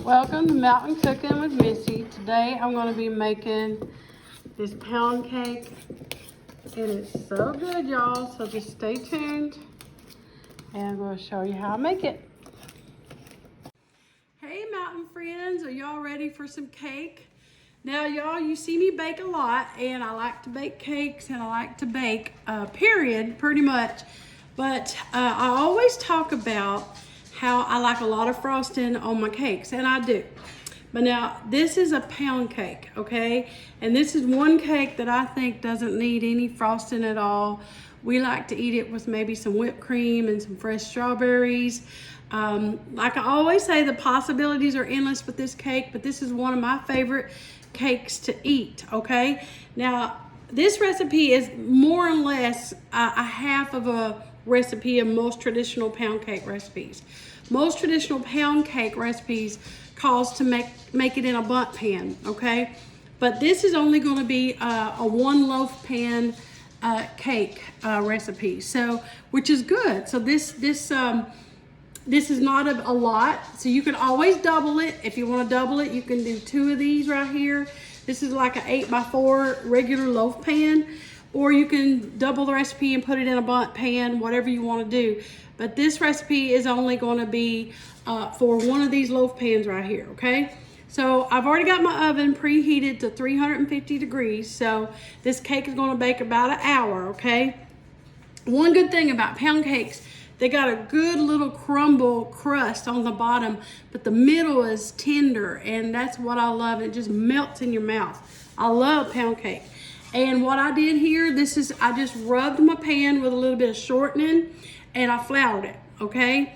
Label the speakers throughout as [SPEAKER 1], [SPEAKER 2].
[SPEAKER 1] Welcome to Mountain Cooking with Missy. Today I'm going to be making this pound cake. It is so good, y'all, so just stay tuned and I'm going to show you how I make it. Hey mountain friends, are y'all ready for some cake? Now y'all, you see me bake a lot, and I like to bake cakes and I like to bake, period, pretty much. But I always talk about how I like a lot of frosting on my cakes, and I do. But now this is a pound cake, okay? And this is one cake that I think doesn't need any frosting at all. We like to eat it with maybe some whipped cream and some fresh strawberries. Like I always say, the possibilities are endless with this cake, but this is one of my favorite cakes to eat, okay? Now, this recipe is more or less a half of a recipe of most traditional pound cake recipes. Most traditional pound cake recipes calls to make it in a bundt pan, okay? But this is only going to be a one loaf pan cake recipe, so which is good. So this is not a lot, so you can always double it. If you want to double it, you can do 2 of these right here. This is like an 8x4 regular loaf pan, or you can double the recipe and put it in a bundt pan, whatever you want to do. But this recipe is only going to be for one of these loaf pans right here, okay? So I've already got my oven preheated to 350 degrees, so this cake is going to bake about an hour, okay? One good thing about pound cakes, they got a good little crumble crust on the bottom, but the middle is tender, and that's what I love. It just melts in your mouth. I love pound cake. And what I did here, I just rubbed my pan with a little bit of shortening, and I floured it, okay?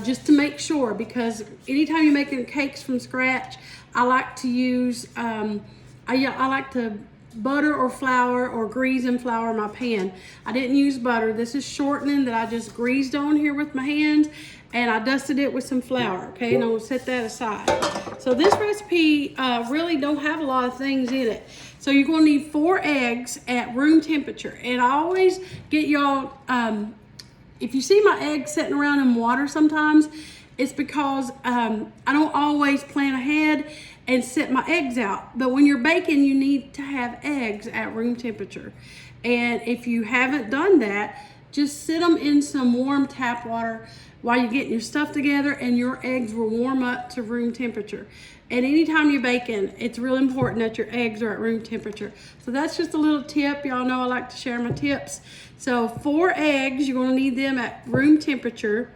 [SPEAKER 1] Just to make sure, because anytime you're making cakes from scratch, I like to use, I like to butter or flour or grease and flour my pan. I didn't use butter. This is shortening that I just greased on here with my hands, and I dusted it with some flour, okay? And I'm gonna set that aside. So this recipe really don't have a lot of things in it. So you're gonna need 4 eggs at room temperature. And I always get y'all, if you see my eggs sitting around in water sometimes, it's because I don't always plan ahead and set my eggs out. But when you're baking, you need to have eggs at room temperature. And if you haven't done that, just sit them in some warm tap water while you're getting your stuff together, and your eggs will warm up to room temperature. And anytime you're baking, it's real important that your eggs are at room temperature. So that's just a little tip. Y'all know I like to share my tips. So 4 eggs, you're gonna need them at room temperature.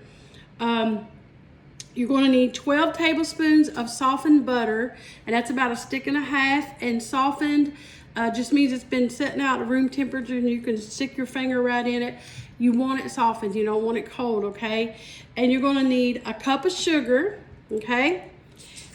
[SPEAKER 1] You're going to need 12 tablespoons of softened butter, and that's about 1.5 sticks. And softened just means it's been sitting out at room temperature, and you can stick your finger right in it. You want it softened, you don't want it cold, okay? And you're going to need a cup of sugar, okay?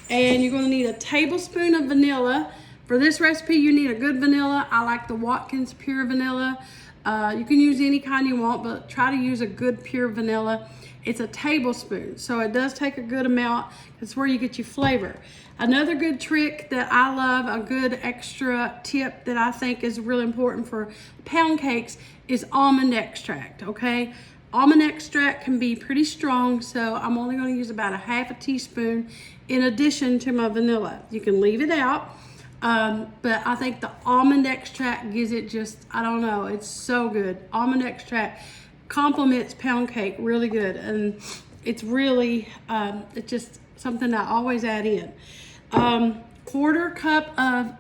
[SPEAKER 1] And you're going to need a tablespoon of vanilla. For this recipe, you need a good vanilla. I like the Watkins Pure Vanilla. You can use any kind you want, but try to use a good pure vanilla. It's a tablespoon, so it does take a good amount. That's where you get your flavor. Another good trick that I love, a good extra tip that I think is really important for pound cakes, is almond extract, okay? Almond extract can be pretty strong, so I'm only going to use about 1/2 teaspoon in addition to my vanilla. You can leave it out, but I think the almond extract gives it just, I don't know, it's so good. Almond extract complements pound cake really good, and it's really it's just something I always add in. 1/4 cup of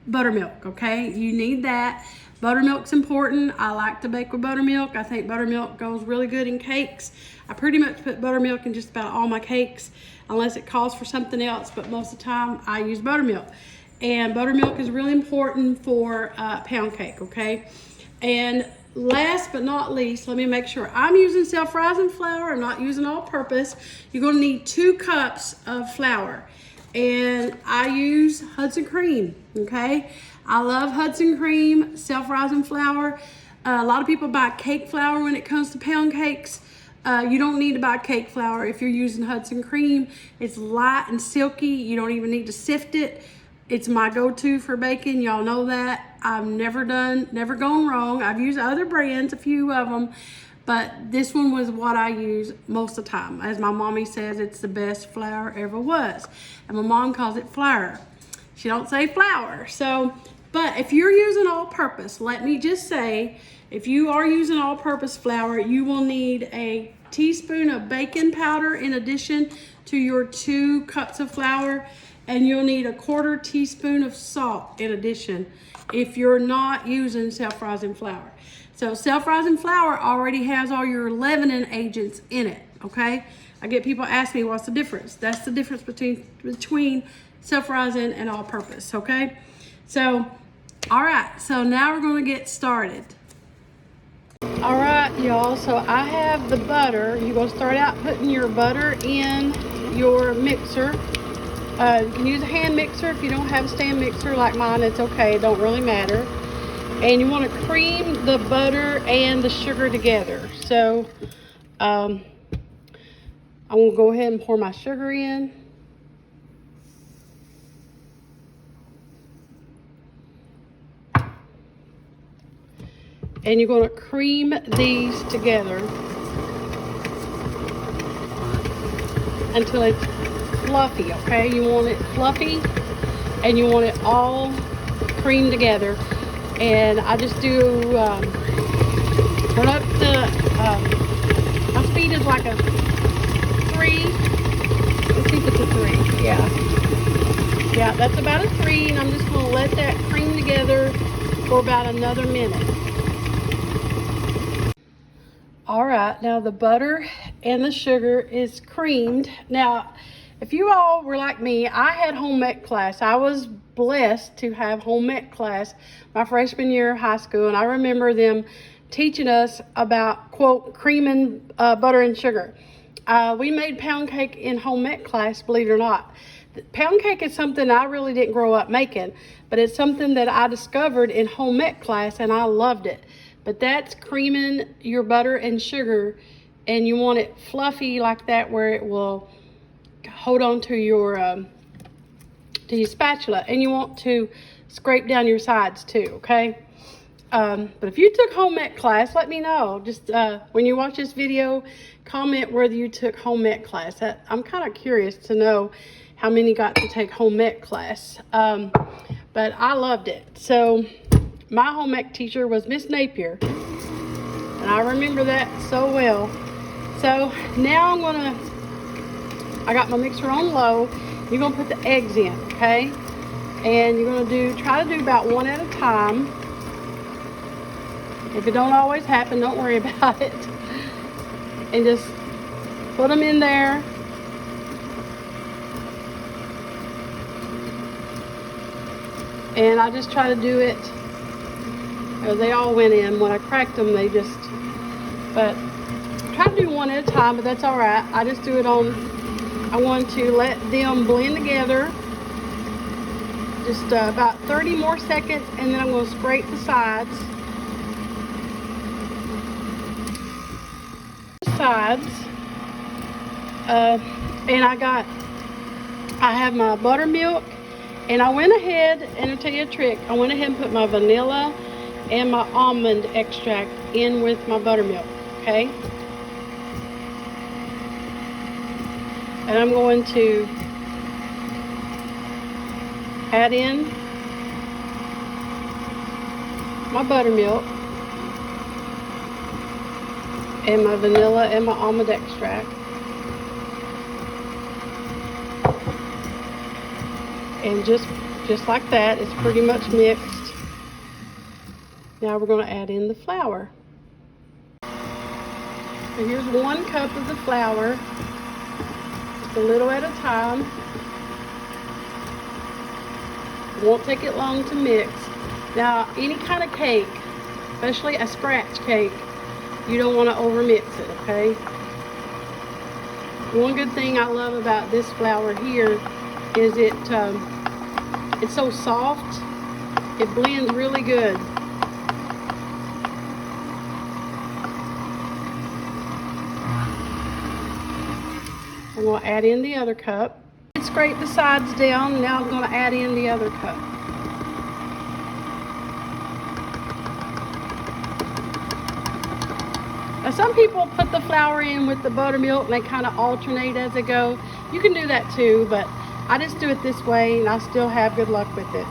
[SPEAKER 1] buttermilk, okay? You need that. Buttermilk's important. I like to bake with buttermilk. I think buttermilk goes really good in cakes. I pretty much put buttermilk in just about all my cakes unless it calls for something else, but most of the time I use buttermilk. And buttermilk is really important for pound cake, okay? And last but not least, let me make sure I'm using self-rising flour. I'm not using all-purpose. You're going to need 2 cups of flour, and I use Hudson Cream, okay? I love Hudson Cream, self-rising flour. A lot of people buy cake flour when it comes to pound cakes. You don't need to buy cake flour if you're using Hudson Cream. It's light and silky. You don't even need to sift it. It's my go-to for baking. Y'all know that. I've never gone wrong. I've used other brands, a few of them, but this one was what I use most of the time. As my mommy says, it's the best flour ever was. And my mom calls it flour. She don't say flour. So, but if you're using all-purpose, let me just say, if you are using all-purpose flour, you will need a teaspoon of baking powder in addition to your 2 cups of flour, and you'll need a 1/4 teaspoon of salt in addition if you're not using self-rising flour. So self-rising flour already has all your leavening agents in it, okay? I get people ask me, what's the difference? That's the difference between self-rising and all-purpose, okay? So, all right, so now we're gonna get started. All right, y'all, so I have the butter. You're gonna start out putting your butter in your mixer. You can use a hand mixer. If you don't have a stand mixer like mine, it's okay, it don't really matter. And you want to cream the butter and the sugar together. So I'm going to go ahead and pour my sugar in. And you're going to cream these together until it's fluffy, okay? You want it fluffy and you want it all creamed together. And I just do, turn up the, my speed is like a 3. Let's see if it's a 3, yeah. Yeah, that's about a 3, and I'm just gonna let that cream together for about another minute. All right, now the butter and the sugar is creamed. Now, if you all were like me, I had home ec class. I was blessed to have home ec class my freshman year of high school, and I remember them teaching us about, quote, creaming butter and sugar. We made pound cake in home ec class, believe it or not. Pound cake is something I really didn't grow up making, but it's something that I discovered in home ec class, and I loved it. But that's creaming your butter and sugar, and you want it fluffy like that where it will hold on to your spatula, and you want to scrape down your sides too, okay? But if you took home ec class, let me know. Just when you watch this video, comment whether you took home ec class. I'm kind of curious to know how many got to take home ec class. But I loved it. So my home ec teacher was Miss Napier, and I remember that so well. So now I got my mixer on low. You're gonna put the eggs in, okay? And you're gonna try to do about 1 at a time. If it don't always happen, don't worry about it. And just put them in there. And I just try to do it, they all went in. When I cracked them, but try to do 1 at a time, but that's all right. I just do it I want to let them blend together. Just about 30 more seconds, and then I'm going to scrape the sides. And I have my buttermilk, and I went ahead, and I'll tell you a trick. I went ahead and put my vanilla and my almond extract in with my buttermilk, okay? And I'm going to add in my buttermilk and my vanilla and my almond extract. And just like that, it's pretty much mixed. Now we're going to add in the flour. So here's 1 cup of the flour. Just a little at a time. It won't take it long to mix. Now, any kind of cake, especially a scratch cake, you don't want to overmix it, okay? One good thing I love about this flour here is it's so soft. It blends really good. I'm going to add in the other cup. Scrape the sides down. Now I'm going to add in the other cup. Now some people put the flour in with the buttermilk and they kind of alternate as they go. You can do that too, but I just do it this way and I still have good luck with it.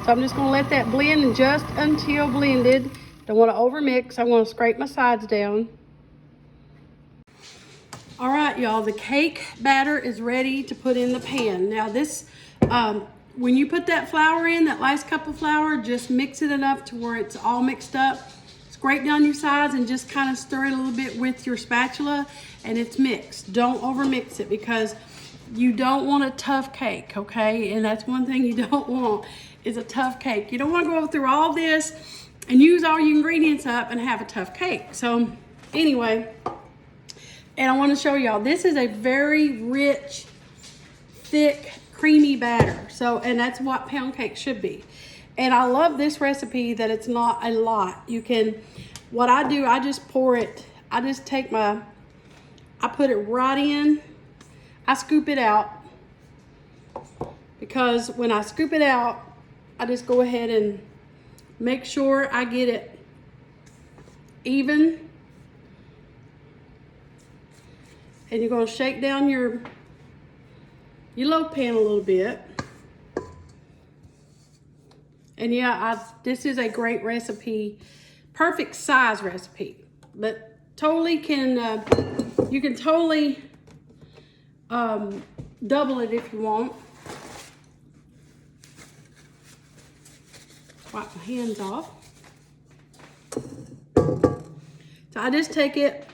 [SPEAKER 1] So I'm just gonna let that blend just until blended. Don't wanna overmix. I'm gonna scrape my sides down. All right, y'all, the cake batter is ready to put in the pan. Now this, when you put that flour in, that last cup of flour, just mix it enough to where it's all mixed up. Scrape down your sides and just kind of stir it a little bit with your spatula and it's mixed. Don't overmix it because you don't want a tough cake, okay? And that's one thing you don't want is a tough cake. You don't want to go through all this and use all your ingredients up and have a tough cake. So anyway, and I want to show y'all, this is a very rich, thick, creamy batter. So, and that's what pound cake should be. And I love this recipe that it's not a lot. You can, what I do, I just pour it, I just take I put it right in, I scoop it out. Because when I scoop it out, I just go ahead and make sure I get it even. And you're gonna shake down your loaf pan a little bit. And yeah, this is a great recipe, perfect size recipe, but totally can, you can totally double it if you want. Wipe my hands off. So I just take it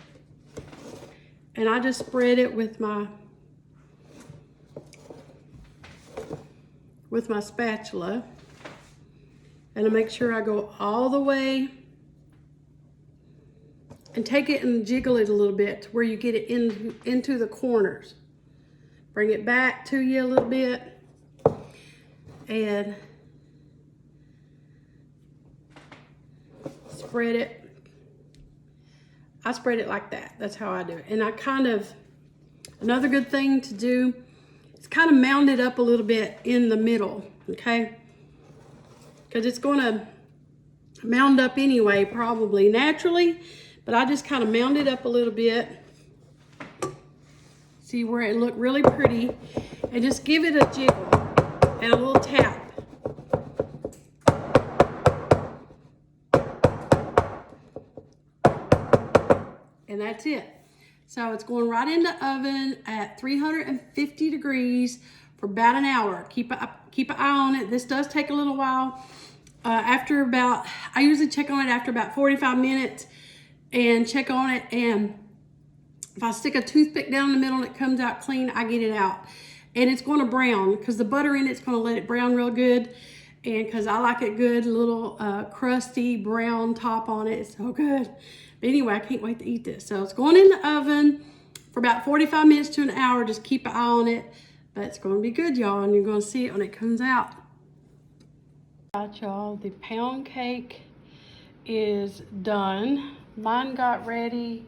[SPEAKER 1] and I just spread it with my spatula. And I make sure I go all the way and take it and jiggle it a little bit to where you get it into the corners. Bring it back to you a little bit and spread it. I spread it like that. That's how I do it. And I another good thing to do is kind of mound it up a little bit in the middle, okay? Because it's going to mound up anyway, probably naturally, but I just kind of mound it up a little bit. See where it looked really pretty, and just give it a jiggle and a little tap. And that's it. So it's going right in the oven at 350 degrees for about an hour. Keep an eye on it. This does take a little while. I usually check on it after about 45 minutes and check on it. And if I stick a toothpick down in the middle and it comes out clean, I get it out. And it's going to brown because the butter in it's going to let it brown real good. And because I like it good, little crusty brown top on it. It's so good. But anyway, I can't wait to eat this. So it's going in the oven for about 45 minutes to an hour. Just keep an eye on it. But it's going to be good, y'all. And you're going to see it when it comes out. All right, y'all. The pound cake is done. Mine got ready.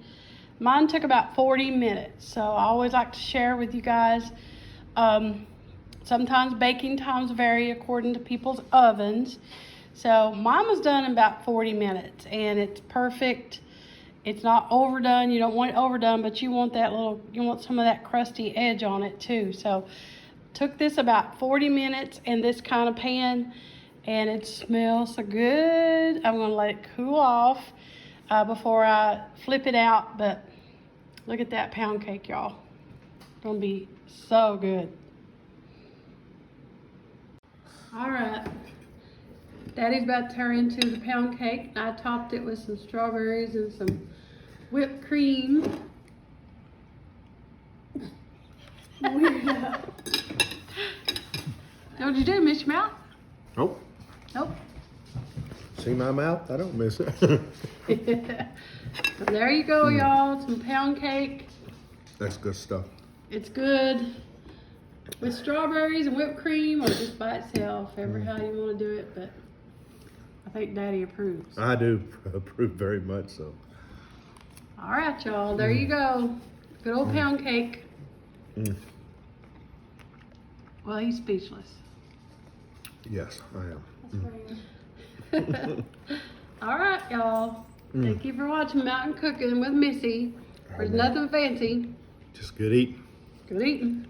[SPEAKER 1] Mine took about 40 minutes. So I always like to share with you guys. Sometimes baking times vary according to people's ovens. So mine was done in about 40 minutes and it's perfect. It's not overdone. You don't want it overdone, but you want some of that crusty edge on it too. So took this about 40 minutes in this kind of pan and it smells so good. I'm gonna let it cool off before I flip it out, but look at that pound cake, y'all. It's gonna be so good. All right, Daddy's about to turn into the pound cake. I topped it with some strawberries and some whipped cream. Weirdo. What'd you do, miss your mouth?
[SPEAKER 2] Nope.
[SPEAKER 1] Nope.
[SPEAKER 2] See my mouth? I don't miss it.
[SPEAKER 1] So there you go, y'all. Some pound cake.
[SPEAKER 2] That's good stuff.
[SPEAKER 1] It's good with strawberries and whipped cream or just by itself, ever how you want to do it, but I think Daddy approves.
[SPEAKER 2] I do approve very much so.
[SPEAKER 1] All right, y'all. There you go. Good old pound cake. Well, he's speechless.
[SPEAKER 2] Yes, I am.
[SPEAKER 1] All right, y'all. Thank you for watching Mountain Cooking with Missy. There's nothing fancy.
[SPEAKER 2] Just good eating.
[SPEAKER 1] Good eating.